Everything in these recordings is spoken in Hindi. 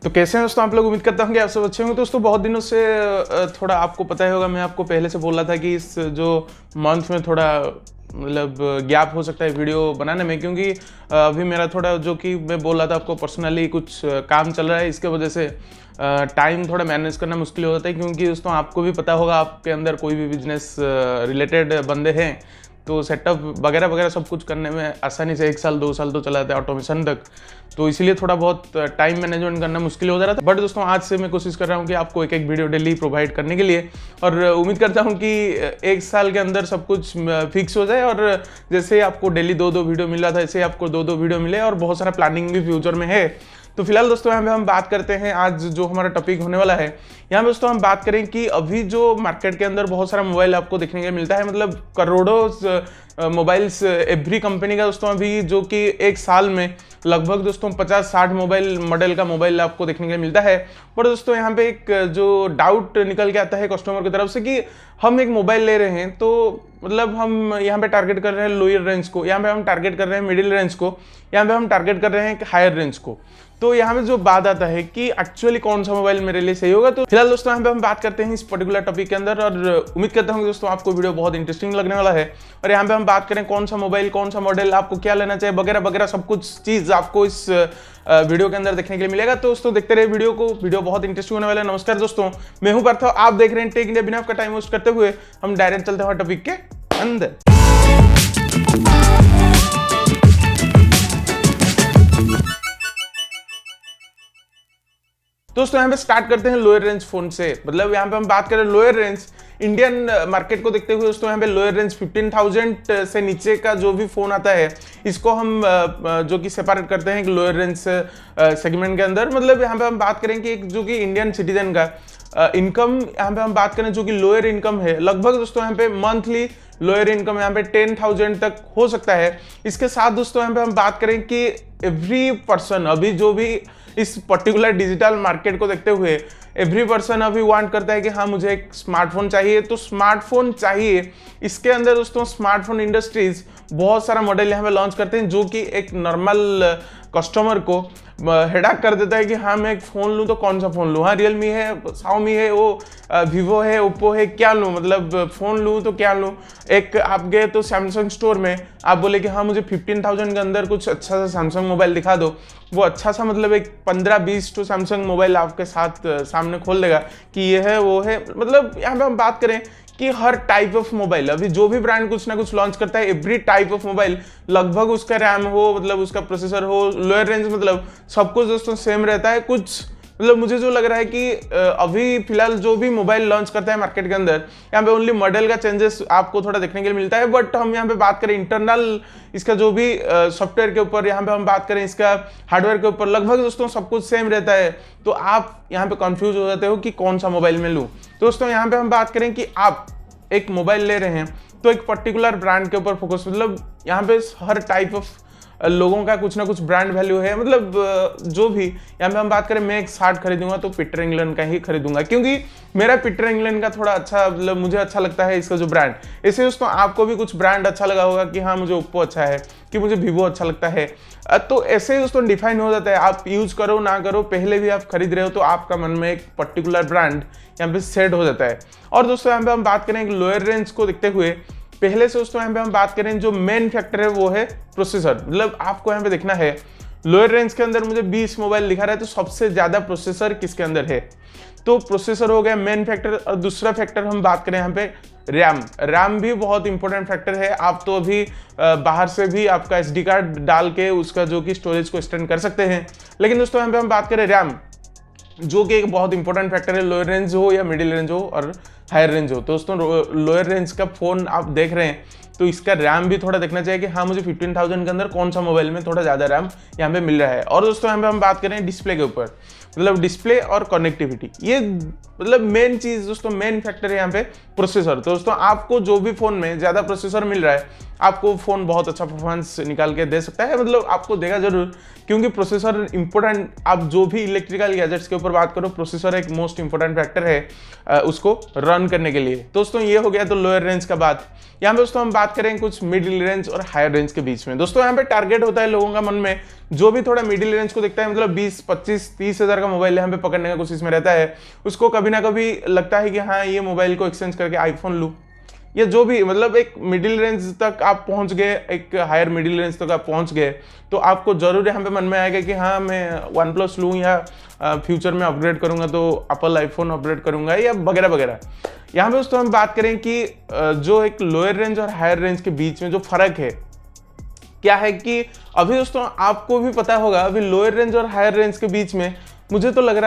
तो कैसे हैं दोस्तों आप लोग। उम्मीद करता हूँ कि आप सब अच्छे होंगे। दोस्तों बहुत दिनों से थोड़ा आपको पता ही होगा, मैं आपको पहले से बोल रहा था कि इस जो मंथ में थोड़ा मतलब गैप हो सकता है वीडियो बनाने में, क्योंकि अभी मेरा थोड़ा जो कि मैं बोल रहा था आपको पर्सनली कुछ काम चल रहा है, इसके वजह से टाइम थोड़ा मैनेज करना मुश्किल हो जाता है। क्योंकि दोस्तों आपको भी पता होगा, आपके अंदर कोई भी बिजनेस रिलेटेड बंदे हैं तो सेटअप वगैरह वगैरह सब कुछ करने में आसानी से 1 साल 2 साल तो चला जाता है ऑटोमेशन तक, तो इसीलिए थोड़ा बहुत टाइम मैनेजमेंट करना मुश्किल हो जा रहा था। बट दोस्तों आज से मैं कोशिश कर रहा हूँ कि आपको एक एक वीडियो डेली प्रोवाइड करने के लिए, और उम्मीद करता हूँ कि 1 साल के अंदर सब कुछ फिक्स हो जाए। और जैसे आपको डेली 2-2 वीडियो मिल रहा था, ऐसे आपको 2-2 वीडियो मिले, और बहुत सारा प्लानिंग भी फ्यूचर में है। तो फिलहाल दोस्तों यहाँ पे हम बात करते हैं, आज जो हमारा टॉपिक होने वाला है यहाँ पे दोस्तों हम बात करें कि अभी जो मार्केट के अंदर बहुत सारा मोबाइल आपको देखने को मिलता है, मतलब करोड़ों मोबाइल्स एवरी कंपनी का दोस्तों अभी, जो कि 1 साल में लगभग दोस्तों 50-60 मोबाइल मॉडल का मोबाइल आपको देखने के लिए मिलता है। पर दोस्तों यहाँ पे एक जो डाउट निकल के आता है कस्टमर की तरफ से कि हम एक मोबाइल ले रहे हैं, तो मतलब हम यहाँ पे टारगेट कर रहे हैं लोअर रेंज को, यहाँ पे हम टारगेट कर रहे हैं मिडिल रेंज को, यहाँ पे हम टारगेट कर रहे हैं हायर रेंज को। तो यहाँ पे जो बात आता है कि एक्चुअली कौन सा मोबाइल मेरे लिए सही होगा, तो फिलहाल दोस्तों यहाँ पे हम बात करते हैं इस पर्टिकुलर टॉपिक के अंदर, और उम्मीद करता हूँ कि दोस्तों आपको वीडियो बहुत इंटरेस्टिंग लगने वाला है। और यहाँ पे हम बात करें कौन सा मोबाइल, कौन सा मॉडल, आपको क्या लेना चाहिए वगैरह वगैरह सब कुछ चीज़ आपको इस वीडियो के अंदर देखने के लिए मिलेगा। तो दोस्तों देखते रहे वीडियो को, वीडियो बहुत इंटरेस्टिंग होने वाला है। नमस्कार दोस्तों, मैं हूँ पार्थ, आप देख रहे हैं टेक इंडिया। बिना आपका टाइम वेस्ट करते हुए हम डायरेक्ट चलते हैं टॉपिक के अंदर। दोस्तों यहाँ पे स्टार्ट करते हैं लोअर रेंज फोन से, मतलब यहाँ पे हम बात करें लोअर रेंज इंडियन मार्केट को देखते हुए दोस्तों यहाँ पे लोअर रेंज 15,000 से नीचे का जो भी फोन आता है, इसको हम जो कि सेपरेट करते हैं लोअर रेंज सेगमेंट के अंदर। मतलब यहाँ पे हम बात करें कि एक जो कि इंडियन सिटीजन का इनकम, यहाँ पे हम बात करें जो कि लोअर इनकम है, लगभग दोस्तों यहाँ पे मंथली लोअर इनकम यहाँ पे 10,000 तक हो सकता है। इसके साथ दोस्तों यहाँ पे हम बात करें कि एवरी पर्सन अभी जो भी इस पर्टिकुलर डिजिटल मार्केट को देखते हुए एवरी पर्सन अभी वांट करता है कि हाँ मुझे एक स्मार्टफोन चाहिए, तो स्मार्टफोन चाहिए। इसके अंदर दोस्तों स्मार्टफोन इंडस्ट्रीज बहुत सारा मॉडल यहाँ पे लॉन्च करते हैं, जो कि एक नॉर्मल कस्टमर को हेडाक कर देता है कि हाँ मैं एक फ़ोन लूँ तो कौन सा फ़ोन लूँ, हाँ रियलमी है, शाओमी है, वो वीवो है, ओप्पो है, क्या लूँ, मतलब फ़ोन लूँ तो क्या लूँ। एक आप गए तो सैमसंग स्टोर में आप बोले कि हाँ मुझे 15,000 के अंदर कुछ अच्छा सा सैमसंग मोबाइल दिखा दो, वो अच्छा सा मतलब एक 15-20 तो सैमसंग मोबाइल आपके साथ सामने खोल देगा कि ये है वो है। मतलब यहाँ पे हम बात करें कि हर टाइप ऑफ मोबाइल, अभी जो भी ब्रांड कुछ ना कुछ लॉन्च करता है, एवरी टाइप ऑफ मोबाइल, लगभग उसका रैम हो, मतलब उसका प्रोसेसर हो, लोअर रेंज, मतलब सब कुछ दोस्तों सेम रहता है। कुछ मतलब मुझे जो लग रहा है कि अभी फिलहाल जो भी मोबाइल लॉन्च करता है मार्केट के अंदर, यहाँ पे ओनली मॉडल का चेंजेस आपको थोड़ा देखने के लिए मिलता है। बट हम यहाँ पे बात करें इंटरनल इसका जो भी सॉफ्टवेयर के ऊपर, यहाँ पे हम बात करें इसका हार्डवेयर के ऊपर, लगभग दोस्तों सब कुछ सेम रहता है। तो आप यहाँ पे कंफ्यूज हो जाते हो कि कौन सा मोबाइल में लूँ। दोस्तों यहाँ पे हम बात करें कि आप एक मोबाइल ले रहे हैं तो एक पर्टिकुलर ब्रांड के ऊपर फोकस, मतलब यहाँ पे हर टाइप ऑफ लोगों का कुछ ना कुछ ब्रांड वैल्यू है। मतलब जो भी यहाँ पे हम बात करें, मैं एक शर्ट खरीदूंगा तो पीटर इंग्लैंड का ही खरीदूंगा, क्योंकि मेरा पीटर इंग्लैंड का थोड़ा अच्छा, मतलब मुझे अच्छा लगता है इसका जो ब्रांड। ऐसे दोस्तों आपको भी कुछ ब्रांड अच्छा लगा होगा कि हाँ मुझे ओप्पो अच्छा है, कि मुझे वीवो अच्छा लगता है। तो ऐसे दोस्तों डिफाइन हो जाता है, आप यूज करो ना करो, पहले भी आप खरीद रहे हो तो आपका मन में एक पर्टिकुलर ब्रांड यहाँ पे सेट हो जाता है। और दोस्तों यहाँ पे हम बात करें लोअर रेंज को देखते हुए, पहले से दोस्तों यहाँ पे हम बात करें जो मेन फैक्टर है वो है प्रोसेसर। मतलब आपको यहाँ पे देखना है लोअर रेंज के अंदर मुझे 20 मोबाइल दिखा रहा है, तो सबसे ज्यादा प्रोसेसर किसके अंदर है, तो प्रोसेसर हो गया मेन फैक्टर। और दूसरा फैक्टर हम बात करें यहाँ पे रैम, रैम भी बहुत इंपॉर्टेंट फैक्टर है। आप तो अभी बाहर से भी आपका SD कार्ड डाल के उसका जो कि स्टोरेज को एक्सटेंड कर सकते हैं, लेकिन दोस्तों यहाँ पे हम बात करें रैम, जो कि एक बहुत इंपॉर्टेंट फैक्टर है, लोअर रेंज हो या मिडिल रेंज हो और हायर रेंज हो। तो दोस्तों लोअर रेंज का फोन आप देख रहे हैं तो इसका रैम भी थोड़ा देखना चाहिए कि हाँ मुझे 15,000 के अंदर कौन सा मोबाइल में थोड़ा ज़्यादा रैम यहाँ पे मिल रहा है। और दोस्तों यहाँ पे हम बात करें डिस्प्ले के ऊपर, मतलब डिस्प्ले और कनेक्टिविटी, ये मतलब मेन चीज़ दोस्तों, मेन फैक्टर है यहाँ पे प्रोसेसर। तो दोस्तों आपको जो भी फ़ोन में ज़्यादा प्रोसेसर मिल रहा है, आपको फ़ोन बहुत अच्छा परफॉर्मेंस निकाल के दे सकता है, मतलब आपको देगा जरूर, क्योंकि प्रोसेसर इंपॉर्टेंट। आप जो भी इलेक्ट्रिकल गैजेट्स के ऊपर बात करो, प्रोसेसर एक मोस्ट इंपॉर्टेंट फैक्टर है उसको रन करने के लिए। दोस्तों ये हो गया तो लोअर रेंज का बात। यहाँ पे दोस्तों हम बात बात करें कुछ मिडिल रेंज और हायर रेंज के बीच में। दोस्तों यहाँ पे टारगेट होता है लोगों का मन में, जो भी थोड़ा मिडिल रेंज को देखता है, मतलब 20, 25, 30 हजार का मोबाइल यहाँ पे पकड़ने का कोशिश में रहता है, उसको कभी ना कभी लगता है कि हाँ ये मोबाइल को एक्सचेंज करके आईफोन लूँ, या जो भी, मतलब एक मिडिल रेंज तक आप पहुंच गए, एक हायर मिडिल रेंज तक आप पहुंच गए, तो आपको जरूर यहाँ पे मन में आएगा कि हाँ मैं वन प्लस लूँ, या फ्यूचर में अपग्रेड करूंगा तो एप्पल आईफोन अपग्रेड करूंगा, या वगैरह वगैरह। यहाँ पे दोस्तों हम बात करें कि जो एक लोअर रेंज और हायर रेंज के बीच में जो फर्क है क्या है, कि अभी दोस्तों आपको भी पता होगा, अभी लोअर रेंज और हायर रेंज के बीच में मुझे तो लग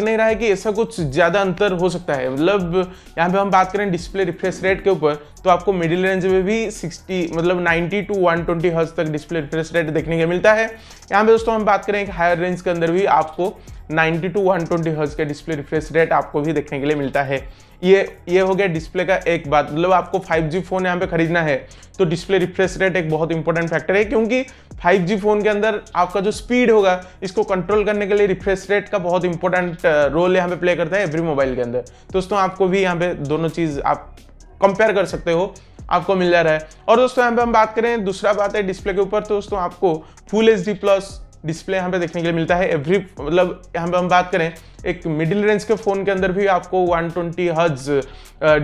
नहीं रहा है कि ऐसा कुछ ज़्यादा अंतर हो सकता है। मतलब यहाँ पे हम बात करें डिस्प्ले रिफ्रेश रेट के ऊपर, तो आपको मिडिल रेंज में भी 60 मतलब 90 to 120 हर्ट्ज तक डिस्प्ले रिफ्रेश रेट देखने को मिलता है। यहाँ पे दोस्तों हम बात करें एक हायर रेंज के अंदर भी आपको 90 to 120 हर्ट्ज का डिस्प्ले रिफ्रेश रेट आपको भी देखने के लिए मिलता है। ये हो गया डिस्प्ले का एक बात। मतलब आपको 5G फोन यहाँ पे खरीदना है तो डिस्प्ले रिफ्रेश रेट एक बहुत इंपॉर्टेंट फैक्टर है, क्योंकि 5G फोन के अंदर आपका जो स्पीड होगा इसको कंट्रोल करने के लिए रिफ्रेश रेट का बहुत इंपॉर्टेंट रोल यहाँ पे प्ले करता है एवरी मोबाइल के अंदर। दोस्तों आपको भी यहाँ पे दोनों चीज आप कंपेयर कर सकते हो, आपको मिल जा रहा है। और दोस्तों यहाँ पे हम बात करें, दूसरा बात है डिस्प्ले के ऊपर, तो दोस्तों आपको फुल HD प्लस डिस्प्ले यहाँ पे देखने के लिए मिलता है एवरी, मतलब यहाँ पे हम बात करें एक मिडिल रेंज के फोन के अंदर भी आपको 120 हर्ट्ज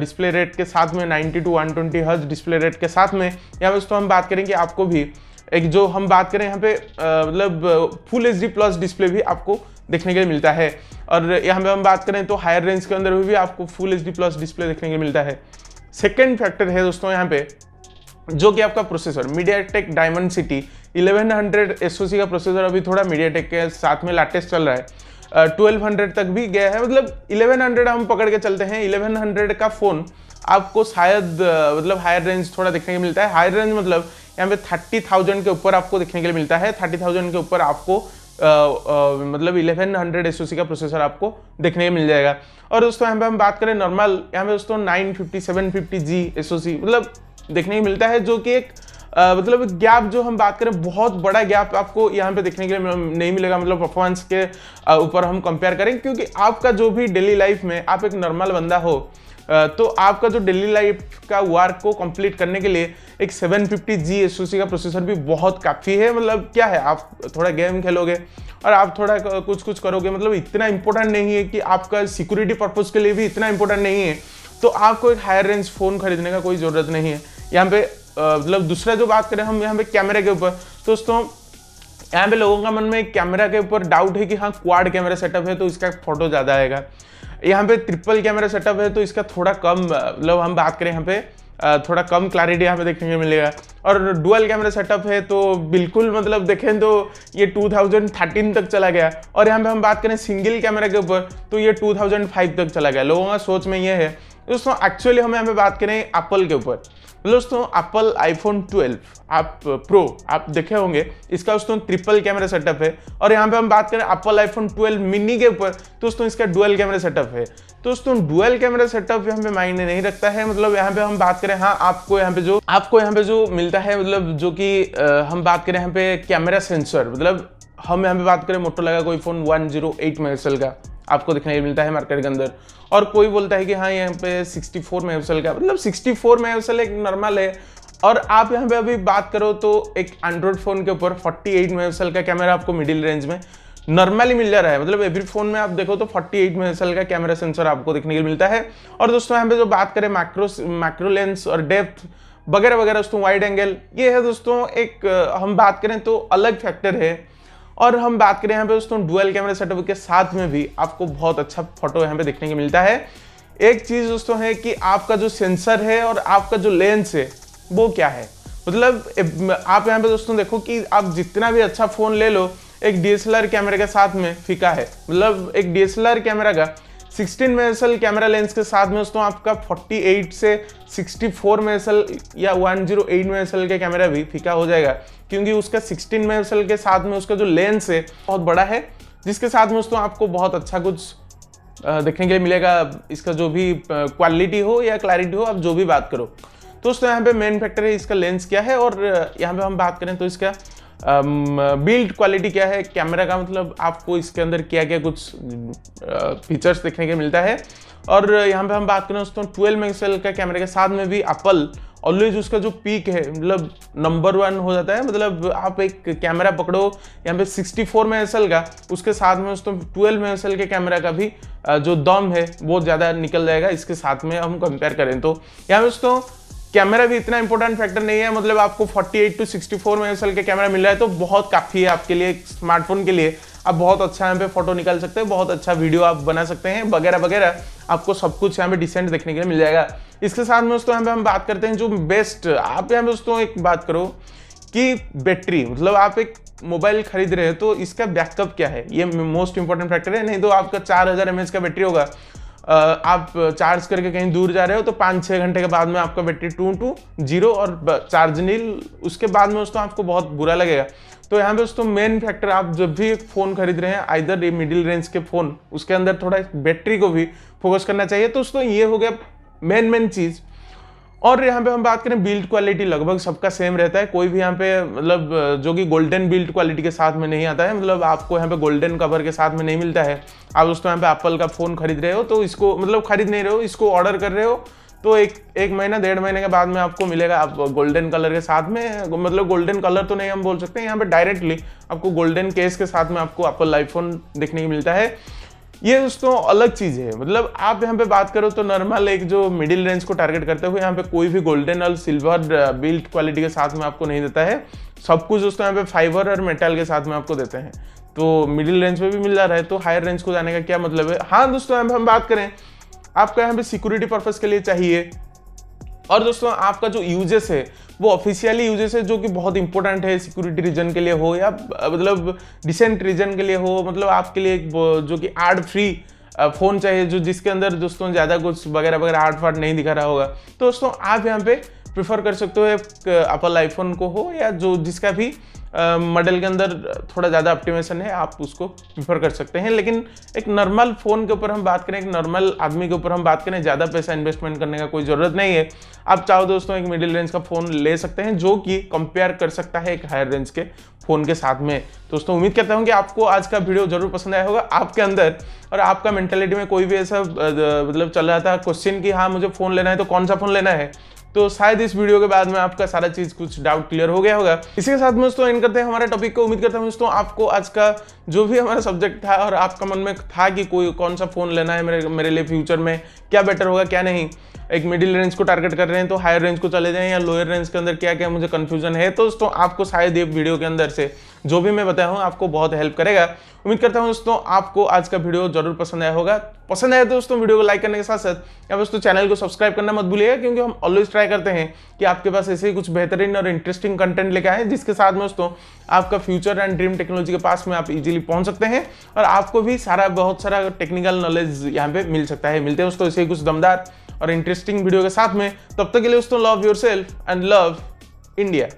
डिस्प्ले रेट के साथ में, 90 to 120 हर्ट्ज डिस्प्ले रेट के साथ में, यहाँ पे दोस्तों हम बात करें कि आपको भी एक जो हम बात करें यहाँ पे मतलब फुल HD प्लस डिस्प्ले भी आपको देखने के लिए मिलता है। और यहाँ पे हम बात करें तो हायर रेंज के अंदर भी आपको फुल HD प्लस डिस्प्ले देखने के लिए मिलता है। सेकेंड फैक्टर है दोस्तों यहाँ पे जो कि आपका प्रोसेसर, मीडियाटेक डायमेंसिटी 1100 SoC का प्रोसेसर अभी थोड़ा मीडियाटेक के साथ में लेटेस्ट चल रहा है, 1200 तक भी गया है। मतलब 1100 हम पकड़ के चलते हैं, 1100 का फोन आपको शायद मतलब हायर रेंज थोड़ा देखने को मिलता है। हायर रेंज मतलब यहाँ पे 30,000 के ऊपर आपको देखने के लिए मिलता है, 30,000 के ऊपर आपको मतलब 1100 SoC का प्रोसेसर आपको देखने को मिल जाएगा। और दोस्तों यहाँ पे हम बात करें नॉर्मल, यहाँ पे दोस्तों 950 750G SoC मतलब देखने को मिलता है, जो कि एक मतलब गैप जो हम बात करें बहुत बड़ा गैप आपको यहाँ पे देखने के लिए नहीं मिलेगा। मतलब परफॉर्मेंस के ऊपर हम कंपेयर करें, क्योंकि आपका जो भी डेली लाइफ में आप एक नॉर्मल बंदा हो तो आपका जो डेली लाइफ का वर्क को कंप्लीट करने के लिए एक 750G SoC का प्रोसेसर भी बहुत काफ़ी है। मतलब क्या है, आप थोड़ा गेम खेलोगे और आप थोड़ा कुछ करोगे, मतलब इतना इंपॉर्टेंट नहीं है कि आपका सिक्योरिटी पर्पज़ के लिए भी इतना इंपॉर्टेंट नहीं है, तो आपको एक हायर रेंज फ़ोन खरीदने का कोई ज़रूरत नहीं है। यहाँ पे मतलब दूसरा जो बात करें हम यहाँ पे कैमरे के ऊपर, दोस्तों यहाँ पे लोगों का मन में कैमरा के ऊपर डाउट है कि हाँ क्वाड कैमरा सेटअप है तो इसका फोटो ज़्यादा आएगा, यहाँ पे ट्रिपल कैमरा सेटअप है तो इसका थोड़ा कम, मतलब हम बात करें यहाँ पे थोड़ा कम क्लैरिटी यहाँ पे देखने को मिलेगा। और डुअल कैमरा सेटअप है तो बिल्कुल मतलब देखें तो ये 2013 तक चला गया। और यहाँ पे हम बात करें सिंगल कैमरा के ऊपर तो ये 2005 तक चला गया। लोगों का सोच में ये है दोस्तों। एक्चुअली हम यहाँ पे बात करें एप्पल के ऊपर, दोस्तों एप्पल आईफोन 12 आप प्रो आप देखे होंगे, इसका दोस्तों ट्रिपल कैमरा सेटअप है। और यहाँ पे हम बात करें एप्पल आईफोन 12 मिनी के ऊपर, दोस्तों इसका डुअल कैमरा सेटअप है। दोस्तों डुअल कैमरा सेटअप यहाँ पे मायने नहीं रखता है। मतलब यहाँ पे हम बात करें, हाँ आपको यहाँ पे जो मिलता है, मतलब जो कि हम बात करें यहाँ पे कैमरा सेंसर, मतलब हम यहाँ पे बात करें मोटोरोला का कोई फोन 108 मेगापिक्सल का आपको देखने को मिलता है मार्केट के अंदर, और कोई बोलता है कि हाँ यहाँ पे 64 मेगापिक्सल का, मतलब 64 मेगापिक्सल एक नॉर्मल है। और आप यहाँ पे अभी बात करो तो एक एंड्रॉइड फोन के ऊपर 48 मेगापिक्सल का कैमरा आपको मिडिल रेंज में नॉर्मली मिल जा रहा है। मतलब एवरी फोन में आप देखो तो 48 मेगापिक्सल का कैमरा सेंसर आपको देखने को मिलता है। और दोस्तों यहाँ पे जो बात करें मैक्रो लेंस और डेप्थ वगैरह वगैरह, दोस्तों वाइड एंगल, ये है दोस्तों एक हम बात करें तो अलग फैक्टर है। और हम बात करें यहाँ पे दोस्तों डुअल कैमरा सेटअप के साथ में भी आपको बहुत अच्छा फोटो यहाँ पे देखने को मिलता है। एक चीज दोस्तों है कि आपका जो सेंसर है और आपका जो लेंस है वो क्या है। मतलब आप यहाँ पे दोस्तों देखो कि आप जितना भी अच्छा फोन ले लो, एक DSLR कैमरे के साथ में फीका है। मतलब एक DSLR कैमरा का 16 मेगापिक्सल कैमरा लेंस के साथ में दोस्तों आपका 48 से 64 मेगापिक्सल या 108 मेगापिक्सल का कैमरा भी फीका हो जाएगा, क्योंकि उसका 16 मेगापिक्सल के साथ में उसका जो लेंस है बहुत बड़ा है, जिसके साथ में दोस्तों आपको बहुत अच्छा कुछ देखने के लिए मिलेगा। इसका जो भी क्वालिटी हो या क्लैरिटी हो, आप जो भी बात करो। दोस्तों यहाँ पे मेन फैक्टर है इसका लेंस क्या है, और यहाँ पे हम बात करें तो इसका बिल्ड क्वालिटी क्या है कैमरा का। मतलब आपको इसके अंदर क्या क्या कुछ फीचर्स देखने के मिलता है। और यहाँ पे हम बात करें दोस्तों 12 मेगापिक्सल का कैमरे के साथ में भी एप्पल ऑलवेज उसका जो पीक है मतलब नंबर 1 हो जाता है। मतलब आप एक कैमरा पकड़ो यहाँ पे 64 मेगापिक्सल का, उसके साथ में दोस्तों 12 मेगापिक्सल के कैमरा का भी जो दम है वो ज़्यादा निकल जाएगा इसके साथ में हम कंपेयर करें तो। यहाँ पे दोस्तों कैमरा भी इतना इंपॉर्टेंट फैक्टर नहीं है, मतलब आपको 48 to 64 मेगापिक्सल के कैमरा मिल रहा है तो बहुत काफ़ी है आपके लिए, स्मार्टफोन के लिए। आप बहुत अच्छा यहाँ पे फोटो निकाल सकते हैं, बहुत अच्छा वीडियो आप बना सकते हैं वगैरह वगैरह, आपको सब कुछ यहाँ पे डिसेंट देखने के लिए मिल जाएगा। इसके साथ में दोस्तों यहाँ पे हम बात करते हैं जो बेस्ट, आप यहाँ पे दोस्तों एक बात करो कि बैटरी, मतलब आप एक मोबाइल खरीद रहे हैं तो इसका बैकअप क्या है, ये मोस्ट इंपॉर्टेंट फैक्टर है। नहीं तो आपका 4000 mAh का बैटरी होगा, आप चार्ज करके कहीं दूर जा रहे हो तो 5-6 घंटे के बाद में आपका बैटरी 2-0 और चार्ज नील, उसके बाद में दोस्तों आपको बहुत बुरा लगेगा। तो यहाँ पे दोस्तों मेन फैक्टर, आप जब भी एक फ़ोन खरीद रहे हैं आइदर ये मिडिल रेंज के फ़ोन, उसके अंदर थोड़ा बैटरी को भी फोकस करना चाहिए। तो दोस्तों ये हो गया मेन चीज़। और यहाँ पे हम बात करें बिल्ड क्वालिटी, लगभग सबका सेम रहता है, कोई भी यहाँ पे मतलब जो कि गोल्डन बिल्ड क्वालिटी के साथ में नहीं आता है, मतलब आपको यहाँ पे गोल्डन कवर के साथ में नहीं मिलता है। आप दोस्तों यहाँ पे एप्पल का फ़ोन खरीद रहे हो तो इसको मतलब खरीद नहीं रहे हो, इसको ऑर्डर कर रहे हो तो एक महीना 1.5 महीने के बाद में आपको मिलेगा आप गोल्डन कलर के साथ में, मतलब गोल्डन कलर तो नहीं हम बोल सकते, यहाँ पे डायरेक्टली आपको गोल्डन केस के साथ में आपको एप्पल आईफोन देखने को मिलता है। ये दोस्तों अलग चीज़ है। मतलब आप यहाँ पे बात करो तो नॉर्मल एक जो मिडिल रेंज को टारगेट करते हुए यहाँ पे कोई भी गोल्डन और सिल्वर बिल्ड क्वालिटी के साथ में आपको नहीं देता है, सब कुछ दोस्तों यहाँ पे फाइबर और मेटल के साथ में आपको देते हैं। तो मिडिल रेंज में भी मिल जा रहा है तो हायर रेंज को जाने का क्या मतलब है। हाँ दोस्तों यहाँ पे हम बात करें आपका यहाँ पे सिक्योरिटी पर्पज़ के लिए चाहिए, और दोस्तों आपका जो यूजेस है वो ऑफिशियली यूजेस है जो कि बहुत इंपॉर्टेंट है, सिक्योरिटी रीजन के लिए हो या मतलब डिसेंट रीजन के लिए हो, मतलब आपके लिए एक जो कि एड फ्री फ़ोन चाहिए जो जिसके अंदर दोस्तों ज़्यादा कुछ वगैरह वगैरह आर्ट फार्ट नहीं दिखा रहा होगा, तो दोस्तों आप यहाँ पे प्रेफर कर सकते हो एप्पल आईफोन को हो या जो जिसका भी मॉडल के अंदर थोड़ा ज़्यादा ऑप्टिमाइजेशन है आप उसको प्रीफर कर सकते हैं। लेकिन एक नॉर्मल फ़ोन के ऊपर हम बात करें, एक नॉर्मल आदमी के ऊपर हम बात करें, ज़्यादा पैसा इन्वेस्टमेंट करने का कोई ज़रूरत नहीं है। आप चाहो दोस्तों एक मिडिल रेंज का फ़ोन ले सकते हैं जो कि कंपेयर कर सकता है एक हायर रेंज के फ़ोन के साथ में। दोस्तों उम्मीद करता हूँ कि आपको आज का वीडियो जरूर पसंद आया होगा। आपके अंदर और आपका मेंटालिटी में कोई भी ऐसा मतलब चल रहा था क्वेश्चन कि हाँ मुझे फ़ोन लेना है तो कौन सा फ़ोन लेना है, तो शायद इस वीडियो के बाद में आपका सारा चीज कुछ डाउट क्लियर हो गया होगा। इसी के साथ में दोस्तों एंड करते हैं हमारे टॉपिक को। उम्मीद करता हूं दोस्तों आपको आज का जो भी हमारा सब्जेक्ट था और आपका मन में था कि कोई कौन सा फोन लेना है मेरे लिए फ्यूचर में, क्या बेटर होगा क्या नहीं, एक मिडिल रेंज को टारगेट कर रहे हैं तो हायर रेंज को चले जाएं या लोअर रेंज के अंदर क्या क्या मुझे कंफ्यूजन है, तो दोस्तों आपको शायद ये वीडियो के अंदर से जो भी मैं बताया हूँ आपको बहुत हेल्प करेगा। उम्मीद करता हूँ दोस्तों आपको आज का वीडियो जरूर पसंद आया होगा। पसंद आया तो दोस्तों वीडियो को लाइक करने के साथ साथ या दोस्तों चैनल को सब्सक्राइब करना मत भूलिएगा, क्योंकि हम ऑलवेज ट्राई करते हैं कि आपके पास ऐसे ही कुछ बेहतरीन और इंटरेस्टिंग कंटेंट लेकर आए जिसके साथ में दोस्तों आपका फ्यूचर एंड ड्रीम टेक्नोलॉजी के पास में आप इजीली पहुंच सकते हैं और आपको भी बहुत सारा टेक्निकल नॉलेज यहाँ पे मिल सकता है। मिलते हैं दोस्तों ऐसे ही कुछ दमदार और इंटरेस्टिंग वीडियो के साथ में, तब तक के लिए दोस्तों love yourself and love India.